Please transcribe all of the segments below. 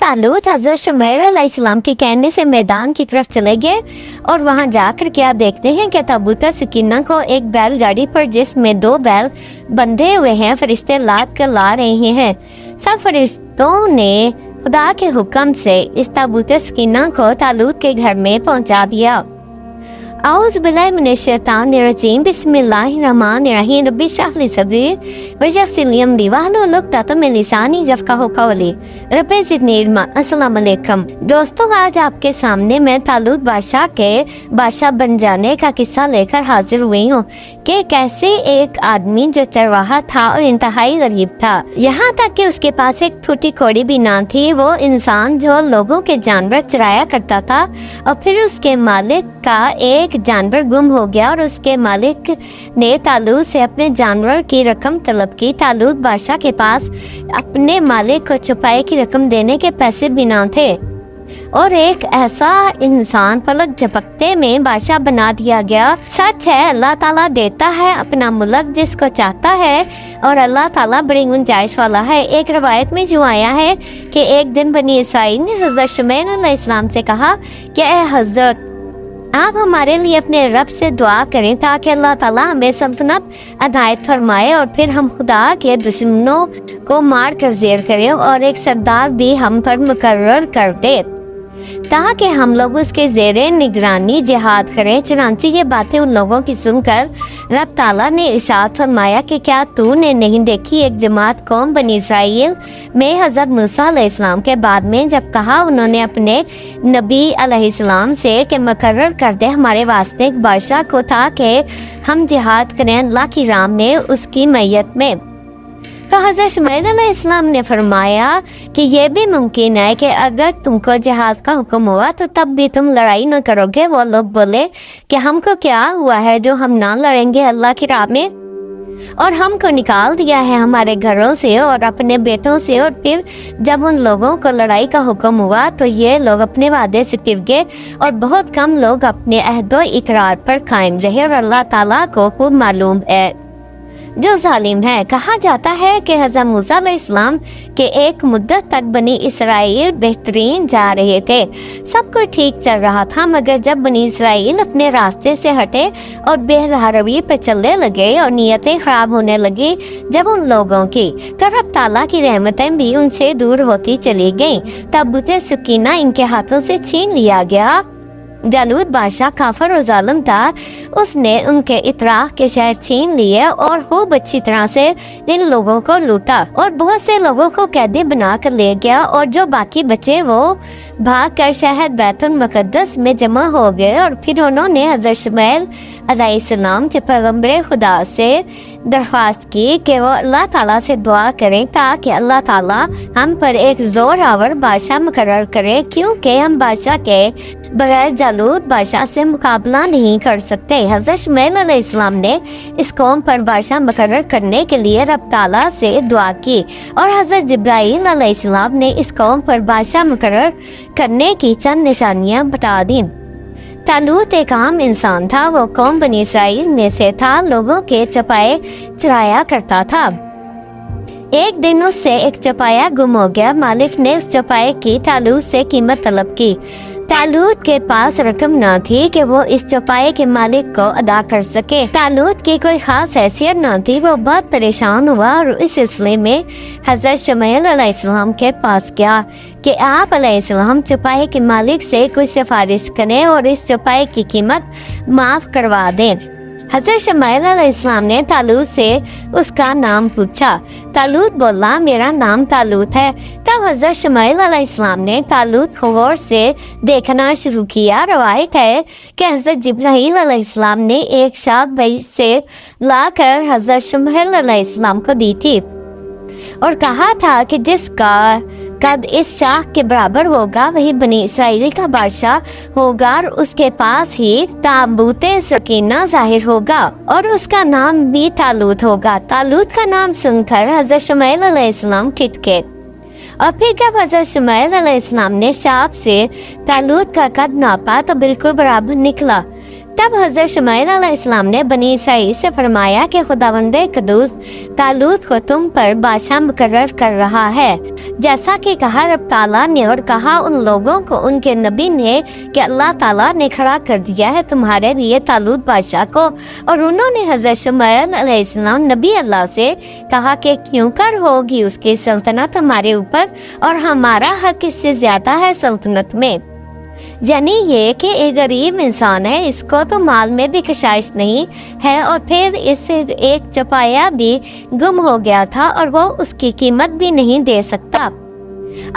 तालूत हजरत शुमैर अलैहिस्सलाम के कहने से मैदान की तरफ चले गए और वहां जाकर क्या देखते हैं कि ताबूत सकीना को एक बैलगाड़ी पर जिसमें 2 बैल बंधे हुए हैं फरिश्ते लाद कर ला रहे हैं। सब फरिश्तों ने खुदा के हुक्म से इस ताबूत सकीना को तालूत के घर में पहुंचा दिया। औज़ बिल्लाहि मिनश शैतानिर रजीम बिस्मिल्लाहिर्रहमानिर्रहीम रब्बि इश्रह ली सदरी वयस्सिर ली अमरी वहलुल उक़दतम मिन लिसानी यफ़क़हू क़ौली रब्बि ज़िदनी इल्मा। अस्सलाम वालेकुम दोस्तों, आज आपके सामने मैं तालूत बादशाह के बादशाह बन जाने का किस्सा लेकर हाजिर हुई हूँ कि कैसे एक आदमी जो चरवाहा था और इंतहाई गरीब था, यहाँ तक कि उसके पास एक फूटी कौड़ी भी ना थी। वो इंसान जो लोगों के जानवर चराया करता था और फिर उसके मालिक का एक जानवर गुम हो गया और उसके मालिक ने तालूत से अपने जानवर की रकम तलब की। तालूत बादशाह के पास अपने मालिक को छुपाए की रकम देने के पैसे भी ना थे और एक ऐसा इंसान पलक झपकते में बादशाह बना दिया गया। सच है, अल्लाह ताला देता है अपना मुल्क जिसको चाहता है और अल्लाह ताला बड़ी गुंजाइश वाला है। एक रवायत में जो आया है कि एक दिन बनी इसराइल ने हजरत शुमैर अलैहिस्सलाम से कहा कि ए हजरत, आप हमारे लिए अपने रब से दुआ करें ताकि अल्लाह ताला हमें सल्तनत अनायत फरमाए और फिर हम खुदा के दुश्मनों को मार कर ज़ेर करें और एक सरदार भी हम पर मुकर्रर कर दे ताकि हम लोग उसके ज़ेरे निगरानी जिहाद करें। चुनांचे ये बातें उन लोगों की सुनकर रब ताला ने इरशाद फरमाया कि क्या तूने नहीं देखी एक जमात कौम बनी इसराइल में हज़रत मूसा अलैहिस्सलाम के बाद में जब कहा उन्होंने अपने नबी अलैहिस्सलाम से कि मुकर्रर कर दे हमारे वास्ते एक बादशाह को ताकि हम जिहाद करें अल्लाह की राह में उसकी मैयत में। तो हज़रत शुमैर अलैहिस्सलाम ने फरमाया कि यह भी मुमकिन है कि अगर तुमको जिहाद का हुक्म हुआ तो तब भी तुम लड़ाई न करोगे। वो लोग बोले कि हमको क्या हुआ है जो हम ना लड़ेंगे अल्लाह की राह में, और हमको निकाल दिया है हमारे घरों से और अपने बेटों से। और फिर जब उन लोगों को लड़ाई का हुक्म हुआ तो ये लोग अपने वादे से टिक गए और बहुत कम लोग अपने अहदो इकरार पर कायम रहे और अल्लाह ताला को खूब मालूम है जो जालिम है। कहा जाता है कि हज़रत मूसा अलैहिस्सलाम के एक मुद्दत तक बनी इसराइल बेहतरीन जा रहे थे, सब कुछ ठीक चल रहा था, मगर जब बनी इसराइल अपने रास्ते से हटे और बेरहवी पर चलने लगे और नियतें खराब होने लगी जब उन लोगों की, तो रब ताला की रहमतें भी उनसे दूर होती चली गईं। ताबूत सकीना इनके हाथों से छीन लिया गया। तालूत बादशाह काफर और जालिम था, उसने उनके इतराह के शहर छीन लिए और खूब अच्छी तरह से इन लोगों को लूटा और बहुत से लोगों को कैदी बना कर ले गया और जो बाकी बचे वो भाग कर शहर बैतुल मुक़द्दस में जमा हो गए। और फिर उन्होंने हज़रत शुमैर अलैहिस्सलाम के पैगम्बर खुदा से दरख्वास्त की कि वो अल्लाह ताला से दुआ करें ताकि अल्लाह ताला हम पर एक जोरावर बादशाह मुकर्रर करे, क्योंकि हम बादशाह के बगैर जालूत बादशाह से मुकाबला नहीं कर सकते। हज़रत शुमैर अलैहिस्सलाम ने इस कौम पर बादशाह मुकर्रर करने के लिए रब ताला से दुआ की और हज़रत जिब्राईल अलैहिस्सलाम ने इस कौम पर बादशाह मुकर्रर करने की चंद निशानियां बता दी। तालूत एक आम इंसान था, वो कौम बनी इसराइल में से था, लोगों के चपाए चराया करता था। एक दिन उससे एक चपाया गुम हो गया। मालिक ने उस चपाए की तालूत से कीमत तलब की। तालूत के पास रकम न थी कि वो इस चौपाए के मालिक को अदा कर सके। तालूत की कोई खास हैसियत न थी। वो बहुत परेशान हुआ और इस सिलसिले में हज़रत शुमैर अलैहिस्सलाम के पास गया कि आप अलैहिस्सलाम चौपाए के मालिक से कुछ सिफारिश करें और इस चौपाए की कीमत माफ करवा दें। हज़रत शुमैर अलैहिस्सलाम ने तालूत से उसका नाम पूछा। तालूत बोला, मेरा नाम तालूत है। तब हज़रत शुमैर अलैहिस्सलाम ने तालूत को गौर से देखना शुरू किया। रवायत है कि हज़रत जिब्राईल अलैहिस्सलाम ने एक शाख भई से लाकर हज़रत शुमैर अलैहिस्सलाम को दी थी और कहा था कि जिसका कद इस शाख के बराबर होगा वही बनी इसराइल का बादशाह होगा और उसके पास ही ताबूत सकीना जाहिर होगा और उसका नाम भी तालूत होगा। तालूत का नाम सुनकर हज़रत शुमैर अलैहिस्सलाम ठिठके और फिर जब हज़रत शुमैर अलैहिस्सलाम ने शाख से तालूत का कद नापा तो बिल्कुल बराबर निकला। तब हजरत शुमैल अलैहिस्सलाम ने बनी इसराइल से फरमाया कि खुदावंदे कदूस तालूत को तुम पर बादशाह मुकर्रर कर रहा है, जैसा कि कहा रब ताला ने, और कहा उन लोगों को उनके नबी ने कि अल्लाह ताला ने खड़ा कर दिया है तुम्हारे लिए तालूत बादशाह को। और उन्होंने हजरत शुमैल अलैहिस्सलाम नबी अल्लाह से कहा कि क्यों कर होगी उसकी सल्तनत हमारे ऊपर, और हमारा हक इससे ज्यादा है सल्तनत में। यानी ये कि एक गरीब इंसान है, इसको तो माल में भी कशाइश नहीं है, और फिर इससे एक चपाया भी गुम हो गया था और वो उसकी कीमत भी नहीं दे सकता।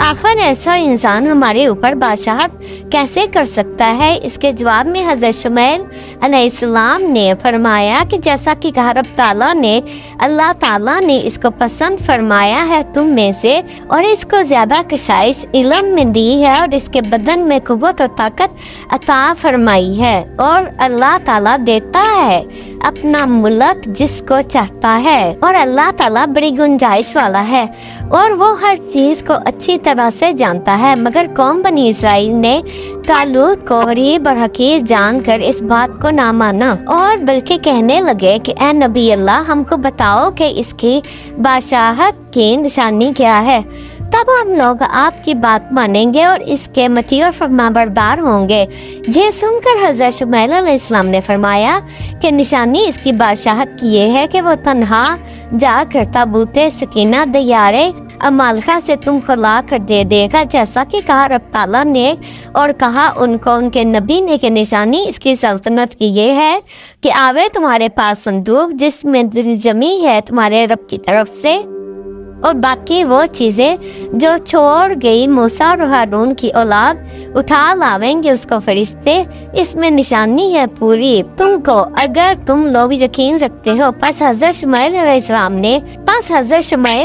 आखिर ऐसा इंसान हमारे ऊपर बादशाहत कैसे कर सकता है? इसके जवाब में हजरत शुमैल अलैहिस्सलाम ने फरमाया कि जैसा कि कहा रब ताला ने, अल्लाह ताला ने इसको पसंद फरमाया है तुम में से, और इसको ज्यादा कशाइश इल्म में दी है, और इसके बदन में कुव्वत और ताकत अता फरमाई है, और अल्लाह ताला देता है अपना मुल्क जिसको चाहता है, और अल्लाह ताला बड़ी गुंजाइश वाला है और वो हर चीज को अच्छी तरह से जानता है। मगर कौम बनी इसराइल ने तालूत को गरीब और हकीर जानकर इस बात को ना माना, और बल्कि कहने लगे कि ए नबी अल्लाह, हमको बताओ कि इसकी बादशाहत की निशानी क्या है, तब हम लोग आपकी बात मानेंगे और इसके मती और फरमाबरदार होंगे। ये सुनकर हजरत शुमैल अलैहिस्सलाम ने फरमाया कि निशानी इसकी बादशाहत की ये है कि वो तन्हा जाकर ताबूते सकीना दयारे अमालखा से तुमको ला कर दे देगा, जैसा कि कहा रब ताला ने, और कहा उनको उनके नबी ने कि निशानी इसकी सल्तनत की ये है कि आवे तुम्हारे पास संदूक जिसमें दिल जमी है तुम्हारे रब की तरफ से, और बाकी वो चीजें जो छोड़ गई मूसा और हारून की औलाद उठा लावेंगे उसको फरिश्ते। इसमें निशानी है पूरी तुमको, अगर तुम लोग यकीन रखते हो। बस हजरत शुमैल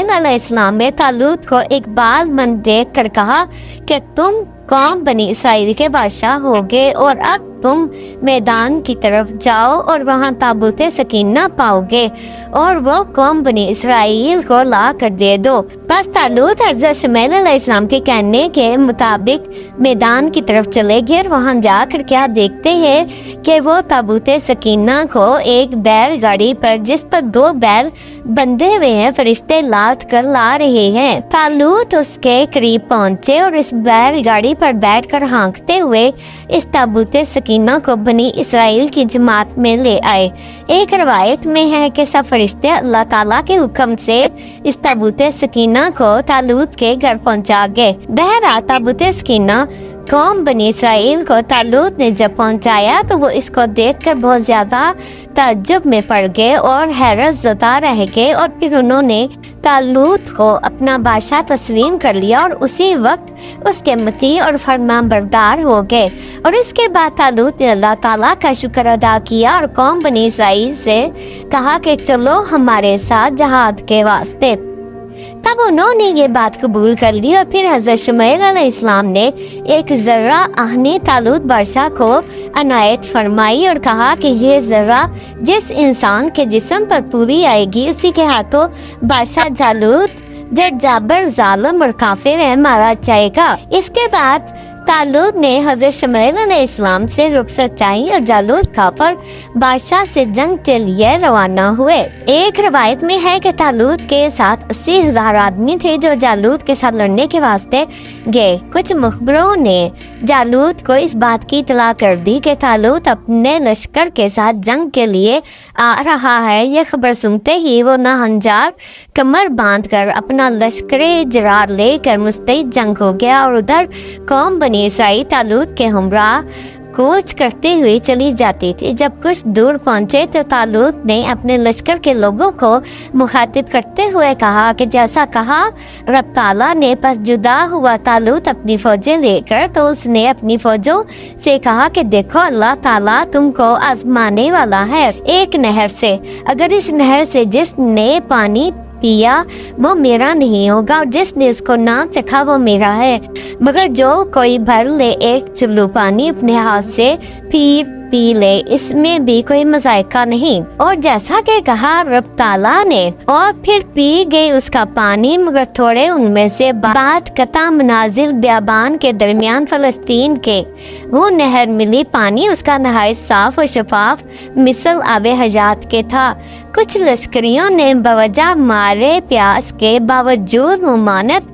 अलैहिस्सलाम ने तालूत को एक बाल मंद देख कर कहा कि तुम कौम बनी इसराइल के बादशाह होगे, और अब तुम मैदान की तरफ जाओ और वहाँ ताबूते सकीना पाओगे, और वो कौम बनी इसराइल को ला कर दे दो। बस तालूत हजरत शुमैल अलैहिस्सलाम के कहने के मुताबिक मैदान की तरफ चले गए, और वहाँ जाकर क्या देखते हैं कि वो ताबूते सकीना को एक बैलगाड़ी पर, जिस पर 2 बैल बंधे हुए हैं, फरिश्ते लाद कर ला रहे हैं। तालूत उसके करीब पहुँचे और इस बैलगाड़ी पर बैठकर हाँकते हुए इस ताबूते सकीना को बनी इसराइल की जमात में ले आए। एक रवायत में है कि सब फरिश्ते अल्लाह ताला के हुक्म से इस ताबूते सकीना को तालूत के घर पहुंचा गए। बहरहाल ताबूते सकीना कौम बनी इसराइल को तालूत ने जब पहुंचाया तो वो इसको देखकर बहुत ज्यादा ताज्जुब में पड़ गए और हैरत ज़दा रह गए, और फिर उन्होंने तालूत को अपना बादशाह तस्लीम कर लिया और उसी वक्त उसके मती और फरमाबरदार हो गए। और इसके बाद तालूत ने अल्लाह ताला का शुक्र अदा किया और कौम बनी इसराइल से कहा कि चलो हमारे साथ जहाद के वास्ते। तब उन्होंने ये बात कबूल कर ली, और फिर हजरत शुमैल अलैहिस्सलाम ने एक जर्रा आहनी तालूत बादशाह को अनायत फरमाई और कहा कि ये जर्रा जिस इंसान के जिस्म पर पूरी आएगी उसी के हाथों बादशाह जालूत जो जाबर जालिम और काफिर है मारा जाएगा। इसके बाद तालूत ने हजरत शुमैल अलैहिस्सलाम से रुखसत चाही और जालूत काफिर बादशाह से जंग के लिए रवाना हुए। एक रवायत में है कि तालूत के साथ 80,000 आदमी थे जो जालूत के साथ लड़ने के वास्ते गए। कुछ मुखबरों ने जालूत को इस बात की इतला कर दी कि तालूत अपने लश्कर के साथ जंग के लिए आ रहा है। यह खबर सुनते ही वो नाहंजार कमर बांधकर अपना लश्करे जरार लेकर मुस्तैद जंग हो गया, और उधर कौम बनी इसराइल तालूत के हमराह कूच करते हुए चली जाती थी। जब कुछ दूर पहुंचे तो तालूत ने अपने लश्कर के लोगों को मुखातिब करते हुए कहा कि जैसा कहा रब ताला ने। बस जुदा हुआ तालूत अपनी फौजें लेकर तो उसने अपनी फौजों से कहा कि देखो अल्लाह ताला तुमको आजमाने वाला है एक नहर से। अगर इस नहर से जिसने पानी पिया वो मेरा नहीं होगा, और जिसने इसको ना चखा वो मेरा है। मगर जो कोई भर ले एक चुल्लू पानी अपने हाथ से फिर पी ले, इसमें भी कोई मजायका नहीं। और जैसा कि कहा रब ताला ने, और फिर पी गई उसका पानी, मगर थोड़े उनमें से बाद कता मनाजिल बियाबान के दरमियान फलस्तीन के वो नहर मिली, पानी उसका नहायत साफ और शफाफ मिसल आबे हयात के था। कुछ लश्करियों ने बवजह मारे प्यास के बावजूद मुमानत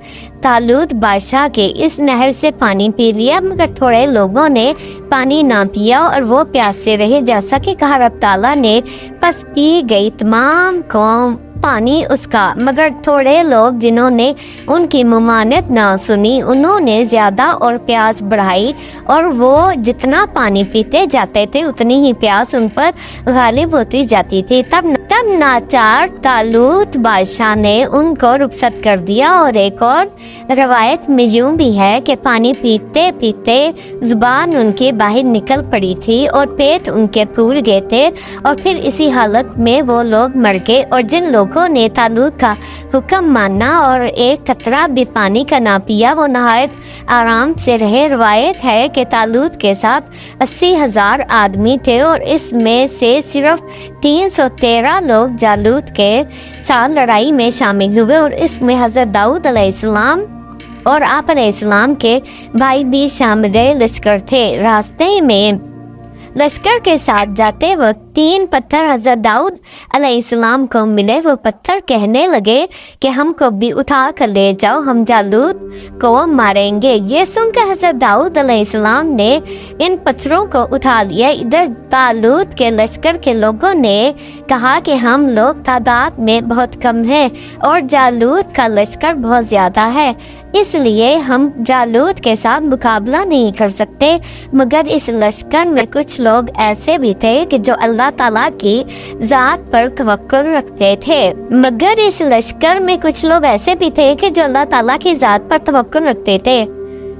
तालूत बादशाह के इस नहर से पानी पी लिया, मगर थोड़े लोगों ने पानी ना पिया और वो प्यासे रहे। जैसा कि कहा रब ताला ने, बस पी गई तमाम कौम पानी उसका, मगर थोड़े लोग जिन्होंने उनकी मुमानत ना सुनी, उन्होंने ज्यादा और प्यास बढ़ाई, और वो जितना पानी पीते जाते थे उतनी ही प्यास उन पर गालिब होती जाती थी। तब नाचार तालूत बादशाह ने उनको रुखसत कर दिया। और एक और रवायत में यूं भी है कि पानी पीते पीते जुबान उनकी बाहर निकल पड़ी थी और पेट उनके फूल गए थे, और फिर इसी हालत में वो लोग मर गए। और जिन लोगों ने तालूत का हुक्म माना और एक कतरा भी पानी का ना पिया, वो नहायत आराम से रहे। रवायत है कि तालूत के साथ 80,000 आदमी थे, और इसमें से सिर्फ 313 लोग जालूत के साथ लड़ाई में शामिल हुए, और इसमें हजरत दाऊद अलैहिस्सलाम और आप अलैहिस्सलाम के भाई भी शामिल लश्कर थे। रास्ते में लश्कर के साथ जाते वक्त 3 पत्थर हजरत दाऊद अलैहिस्सलाम को मिले। वो पत्थर कहने लगे कि हमको भी उठा कर ले जाओ, हम जालूत को मारेंगे। ये सुनकर हजरत दाऊद अलैहिस्सलाम ने इन पत्थरों को उठा लिया। इधर तालूत के लश्कर के लोगों ने कहा कि हम लोग तादाद में बहुत कम हैं और जालूत का लश्कर बहुत ज्यादा है, इसलिए हम जालूत के साथ मुकाबला नहीं कर सकते। मगर इस लश्कर में कुछ लोग ऐसे भी थे कि जो अल्लाह ताला की जात पर तवक्कुल रखते थे। जो अल्लाह ताला की जात पर तवक्कुल रखते थे।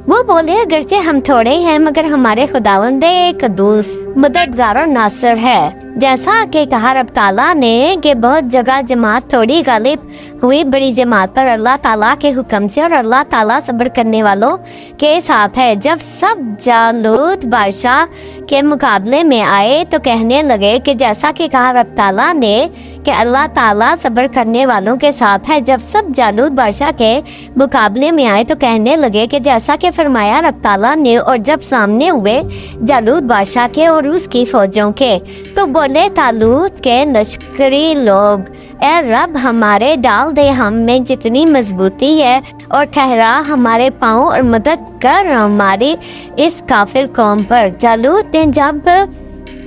वो बोले, अगरचे हम थोड़े हैं मगर हमारे खुदावंद कद्दूस मददगार और नासर है। जैसा कि कहा रब ताला ने कि बहुत जगह जमात थोड़ी गालिब हुई बड़ी जमात पर अल्लाह ताला के हुक्म से, और अल्लाह ताला सब्र करने वालों के साथ है। जब सब जालूत बादशाह के मुकाबले में आए तो कहने लगे कि जैसा कि कहा रब ताला ने कि अल्लाह ताला सब्र करने वालों के साथ है। जब सब जालूत बादशाह के मुकाबले में आए तो कहने लगे कि जैसा कि फरमाया रब ताला ने, और जब सामने हुए जालूत बादशाह के और उसकी फौजों के, तो बोले तालूत के लश्करी लोग, ए रब हमारे डाल दे हम में जितनी मजबूती है और ठहरा हमारे पाँव और मदद कर हमारी इस काफिर कौम पर। जालूत ने जब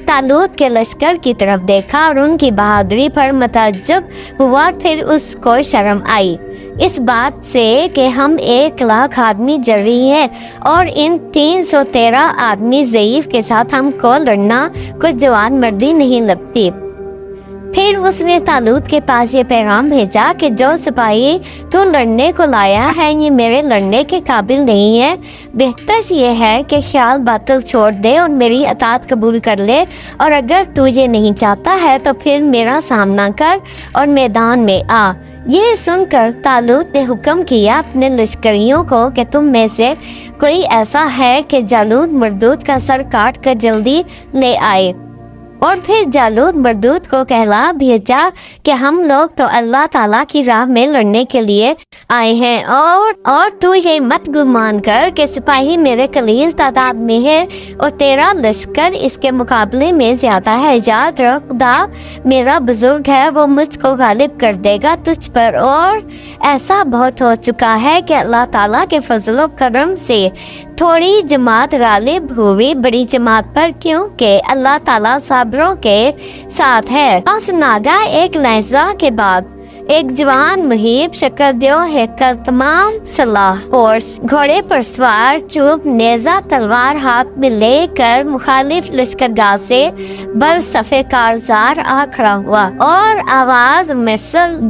तालूत के लश्कर की तरफ देखा और उनकी बहादुरी पर मुताज्जब हुआ, फिर उसको शर्म आई इस बात से कि हम 1 लाख आदमी जर्री हैं और इन 313 आदमी ज़ईफ के साथ हमको लड़ना कुछ जवान मर्दी नहीं लगती। फिर उसने तालूत के पास ये पैगाम भेजा कि जो सिपाही तो लड़ने को लाया है ये मेरे लड़ने के काबिल नहीं है। बेहतर ये है कि ख्याल बातिल छोड़ दे और मेरी अतात कबूल कर ले, और अगर तू ये नहीं चाहता है तो फिर मेरा सामना कर और मैदान में आ। ये सुनकर तालूत ने हुक्म किया अपने लश्करियों को कि तुम में से कोई ऐसा है कि जालूत मरदूद का सर काट कर जल्दी ले आए। और फिर जालूत मरदूद को कहला भेजा कि हम लोग तो अल्लाह ताला की राह में लड़ने के लिए आए हैं, और तू ये मत गुमान कर कि सिपाही मेरे कलील तादाद में है और तेरा लश्कर इसके मुकाबले में ज्यादा है। याद रख, खुदा मेरा बुजुर्ग है, वो मुझको गालिब कर देगा तुझ पर। और ऐसा बहुत हो चुका है कि अल्लाह ताला के फजल करम से थोड़ी जमात गालिब हुई बड़ी जमात पर, क्योंकि अल्लाह ताला साबरों के साथ है। बस नागा एक लहजा के बाद एक जवान मुहिब शकरदेव हैकर तमाम सलाह फोर्स घोड़े पर सवार चुप नेजा तलवार हाथ में लेकर मुखालिफ लश्करगाह से बर सफे कारजार आ खड़ा हुआ और आवाज में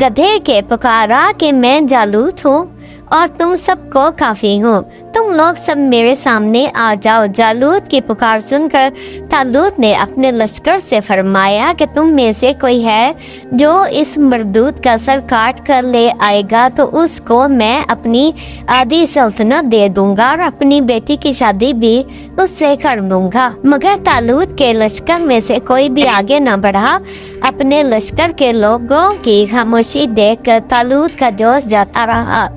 गधे के पुकारा कि मैं जालूत हूँ और तुम सबको काफी हूँ। तुम लोग सब मेरे सामने आ जाओ। जालूत की पुकार सुनकर तालूत ने अपने लश्कर से फरमाया कि तुम में से कोई है जो इस मरदूत का सर काट कर ले आएगा तो उसको मैं अपनी आधी सल्तनत दे दूंगा और अपनी बेटी की शादी भी उससे कर दूंगा। मगर तालूत के लश्कर में से कोई भी आगे न बढ़ा। अपने लश्कर के लोगों की खामोशी देखकर तालूत का जोश जाता रहा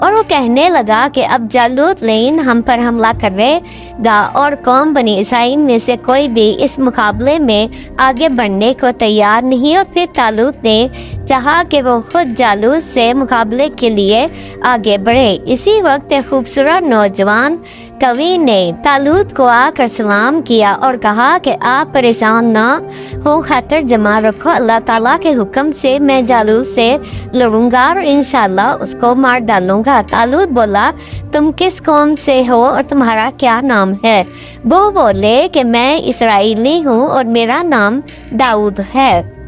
और वो कहने लगा कि अब जालूत लेन हम पर हमला करेगा और कौम बनी इसराइल में से कोई भी इस मुकाबले में आगे बढ़ने को तैयार नहीं। और फिर तालूत ने चाहा कि वो खुद जालूत से मुकाबले के लिए आगे बढ़े। इसी वक्त एक खूबसूरत नौजवान कवि ने तालूत को आकर सलाम किया और कहा कि आप परेशान ना हो, खातर जमा रखो, अल्लाह ताला के हुक्म से मैं जालूत से लड़ूंगा और इंशाल्लाह उसको मार डालूंगा। तालूत बोला, तुम किस कौम से हो और तुम्हारा क्या नाम है? वो बोले कि मैं इसराइली हूँ और मेरा नाम दाऊद है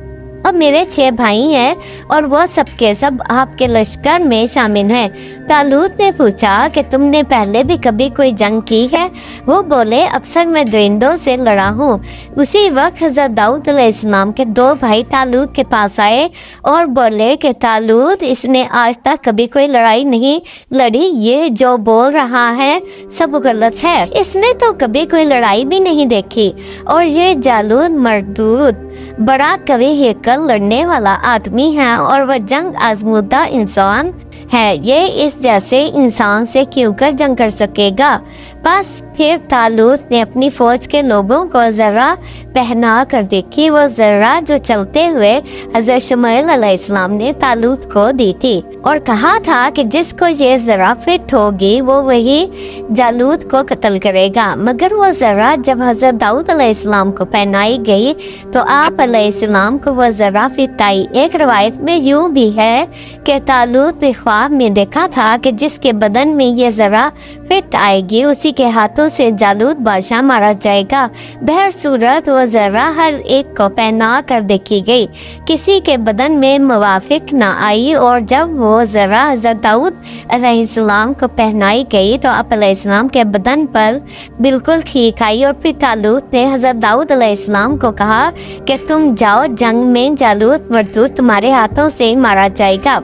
और मेरे 6 भाई हैं और वो सब के सब आपके लश्कर में शामिल हैं। तालूत ने पूछा कि तुमने पहले भी कभी कोई जंग की है? वो बोले, अक्सर मैं दरिंदों से लड़ा हूँ। उसी वक्त हज़रत दाऊद अलैहिस्सलाम के 2 भाई तालूत के पास आए और बोले कि तालूत, इसने आज तक कभी कोई लड़ाई नहीं लड़ी, ये जो बोल रहा है सब गलत है, इसने तो कभी कोई लड़ाई भी नहीं देखी और ये जालूत मरदूत बड़ा कवि हेकल लड़ने वाला आदमी है और वह जंग आजमूदा इंसान है, ये इस जैसे इंसान से क्यों कर जंग कर सकेगा? बस फिर तालूत ने अपनी फौज के लोगों को जरा पहना कर देखी, वो जरा जो चलते हुए हज़रत शमूएल अलैहिस्सलाम ने तालूत को दी थी और कहा था कि जिसको ये जरा फिट होगी वो वही जालूत को कत्ल करेगा। मगर वो जरा जब हज़रत दाऊद अलैहिस्सलाम को पहनाई गई तो आप अलैहिस्सलाम को वो जरा फिट आई। एक रवायत में यूँ भी है कि तालूत ने ख्वाब में देखा था कि जिसके बदन में ये जरा फिट आएगी उसी के हाथों से जालूत बादशाह मारा जाएगा। बहर सूरत वो जरा हर एक को पहना कर देखी गई, किसी के बदन में मुवाफिक न आई और जब वो जरा हज़रत दाऊद अलैहिस्सलाम को पहनाई गई तो आप अलैहिस्सलाम के बदन पर बिल्कुल ठीक आई। और फिर तालूत ने हज़रत दाऊद अलैहिस्सलाम को कहा कि तुम जाओ, जंग में जालूत मरदूत तुम्हारे हाथों से मारा जाएगा।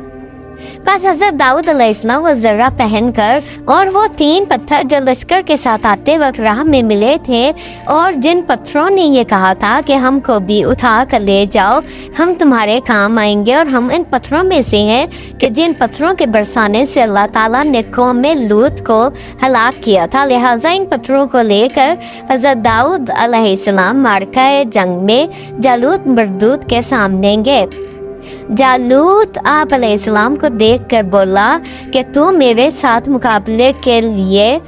बस हज़रत दाऊद अलैहिस्सलाम वो जर्रा पहनकर और वो 3 पत्थर जो लश्कर के साथ आते वक्त राह में मिले थे और जिन पत्थरों ने ये कहा था कि हमको भी उठा कर ले जाओ, हम तुम्हारे काम आएंगे, और हम इन पत्थरों में से हैं कि जिन पत्थरों के बरसाने से अल्लाह ताला ने कौम लूत को हलाक किया था। लिहाजा इन पत्थरों को लेकर हज़रत दाऊद अलैहिस्सलाम मार्का जंग में जालूत मरदूत के सामने गए। जालूत आप अलैहिस्सलाम को देखकर बोला कि तू मेरे साथ मुकाबले के लिए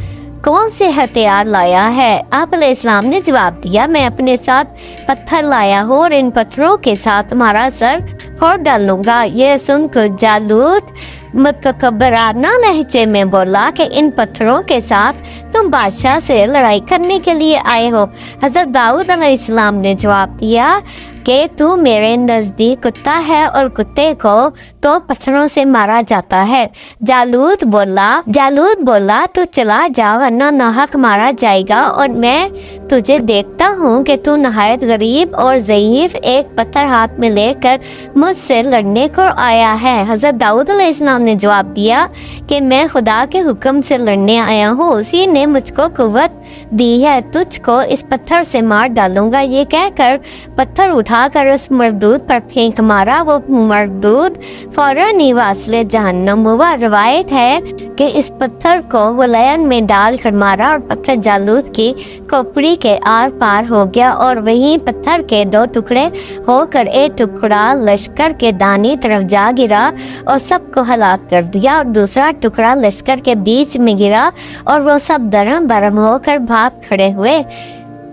कौन से हथियार लाया है? आप अलैहिस्सलाम ने जवाब दिया, मैं अपने साथ पत्थर लाया हूँ और इन पत्थरों के साथ तुम्हारा सर फोड़ डालूंगा। ये सुनकर जालूत मुतकब्बराना लहजे में बोला कि इन पत्थरों के साथ तुम बादशाह से लड़ाई करने के लिए आए हो। हज़रत दाऊद अलैहिस्सलाम ने जवाब दिया कि तू मेरे नज़दीक कुत्ता है और कुत्ते को तो पत्थरों से मारा जाता है। जालूत बोला तू चला जा वरना नाहक मारा जाएगा, और मैं तुझे देखता हूँ कि तू नहायत गरीब और ज़ईफ एक पत्थर हाथ में लेकर मुझसे लड़ने को आया है। हज़रत दाऊद अलैहिस्सलाम ने जवाब दिया कि मैं खुदा के हुक्म से लड़ने आया हूँ, उसी ने मुझको कुव्वत दी है, तुझको इस पत्थर से मार डालूंगा। ये कहकर पत्थर उठाकर उस मरदूद पर फेंक मारा। वो मरदूद फौरन ही वास्ले जहन्नम हुआ। रवायत है कि इस पत्थर को वो लयन में डाल कर मारा और पत्थर जालूत की खोपड़ी के आर पार हो गया और वहीं पत्थर के 2 टुकड़े होकर एक टुकड़ा लश्कर के दानी तरफ जा गिरा और सबको हलाक कर दिया, और दूसरा टुकड़ा लश्कर के बीच में गिरा और वो सब दरम बरम होकर भाग खड़े हुए।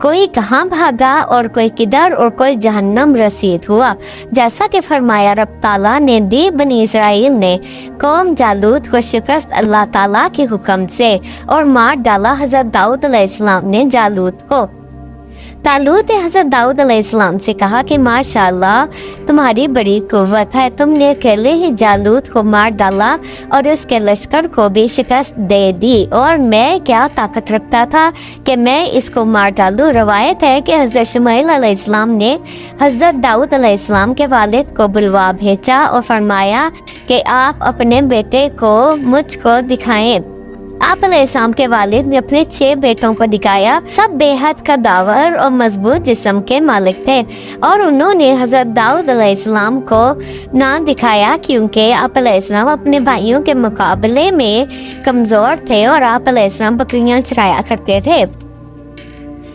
कोई कहाँ भागा और कोई किधर और कोई जहन्नम रसीद हुआ। जैसा कि फरमाया रब ताला ने दी, बनी इसराइल ने कौम जालूत को शिकस्त अल्लाह ताला के हुक्म से और मार डाला। हज़रत दाऊद अलैहिस्सलाम ने जालूत को तालूत ने हज़रत दाऊद अलैहिस्सलाम से कहा कि माशाअल्लाह तुम्हारी बड़ी कुव्वत है, तुमने अकेले ही जालूत को मार डाला और उसके लश्कर को भी शिकस्त दे दी, और मैं क्या ताकत रखता था कि मैं इसको मार डालूं। रवायत है कि हज़रत शुमैल अलैहिस्सलाम ने हज़रत दाऊद अलैहिस्सलाम के वालिद को बुलवा भेजा और फरमाया कि आप अपने बेटे को मुझको दिखाएं। आप अलैहिस्सलाम के वालिद ने अपने 6 बेटों को दिखाया। सब बेहद कदावर और मजबूत जिस्म के मालिक थे, और उन्होंने हज़रत दाऊद अलैहिस्सलाम को ना दिखाया क्योंकि आप अलैहिस्सलाम अपने भाइयों के मुकाबले में कमज़ोर थे और आप अलैहिस्सलाम बकरियां चराया करते थे।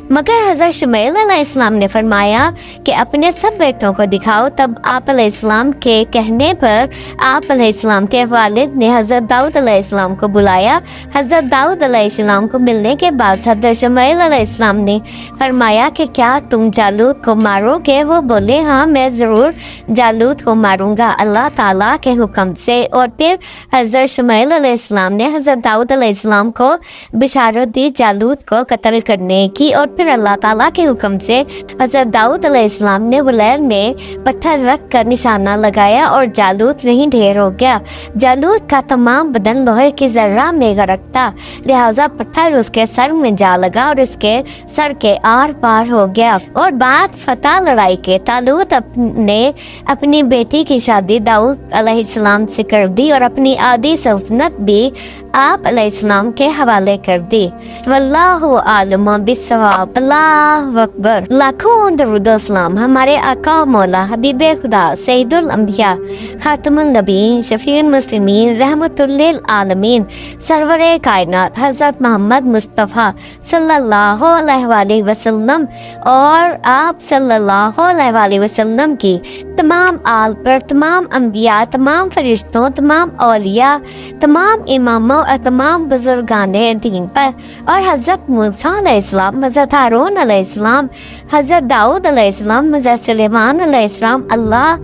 मगर हज़रत शुमैल अलैहिस्सलाम ने फरमाया कि अपने सब बेटों को दिखाओ। तब आप अलैहिस्सलाम के कहने पर आप अलैहिस्सलाम के वालिद ने हज़रत दाऊद अलैहिस्सलाम को बुलाया। हज़रत दाऊद अलैहिस्सलाम को मिलने के बाद हज़रत शुमैल अलैहिस्सलाम ने फरमाया कि क्या तुम जालूत को मारोगे? वो बोले हाँ, मैं ज़रूर जालूत को मारूंगा अल्लाह ताला के हुक्म से। और फिर हज़रत शुमैल अलैहिस्सलाम ने हज़रत दाऊद अलैहिस्सलाम को बिशारत दी जालूत को कत्ल करने की, और फिर अल्लाह ताला के हुक्म से हज़रत दाऊद अलैहिस्सलाम ने बुलैर में पत्थर रख कर निशाना लगाया और जालूत नहीं ढेर हो गया। जालूत का तमाम बदन लोहे की जर्रा में गरक था, लिहाजा पत्थर उसके सर में जा लगा और उसके सर के आर पार हो गया। और बात फतह लड़ाई के तालूत ने अपनी बेटी की शादी दाऊद अलैहिस्सलाम से कर दी और अपनी आधी सल्तनत भी आप अलैहिस्सलाम के हवाले कर दी। वल्लाहु आलम बिस्सवाब। अल्लाह अकबर। लाखों दरूद और सलाम हमारे आका मौला हबीबे खुदा सैयदुल अंबिया खातमुन नबीन शफीउल मुस्लिमीन रहमतुल लिल आलमीन सरवरे कायनात हज़रत मोहम्मद मुस्तफ़ा सल्लल्लाहु अलैहि वसल्लम और आप सल्लल्लाहु अलैहि वसल्लम की तमाम आल पर, तमाम अंबिया, तमाम फरिश्तों, तमाम औलिया, तमाम इमामों और तमाम बुजुर्गाने दीन पर, और हज़रत मूसा अलैहिस्सलाम, हज़रत हारून अलैहिस्सलाम, हज़रत दाऊद अलैहिस्सलाम, हज़रत सुलेमान अलैहिस्सलाम। अल्लाह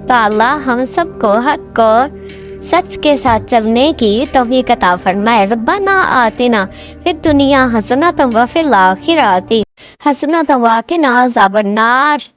ताला हम सबको हक को सच के साथ चलने की तौफीक अता फरमाए। रब्बना आतिना फिद दुनिया हसनतम व फिल आखिरति हसनतम व क़िना अज़ाबन्नार।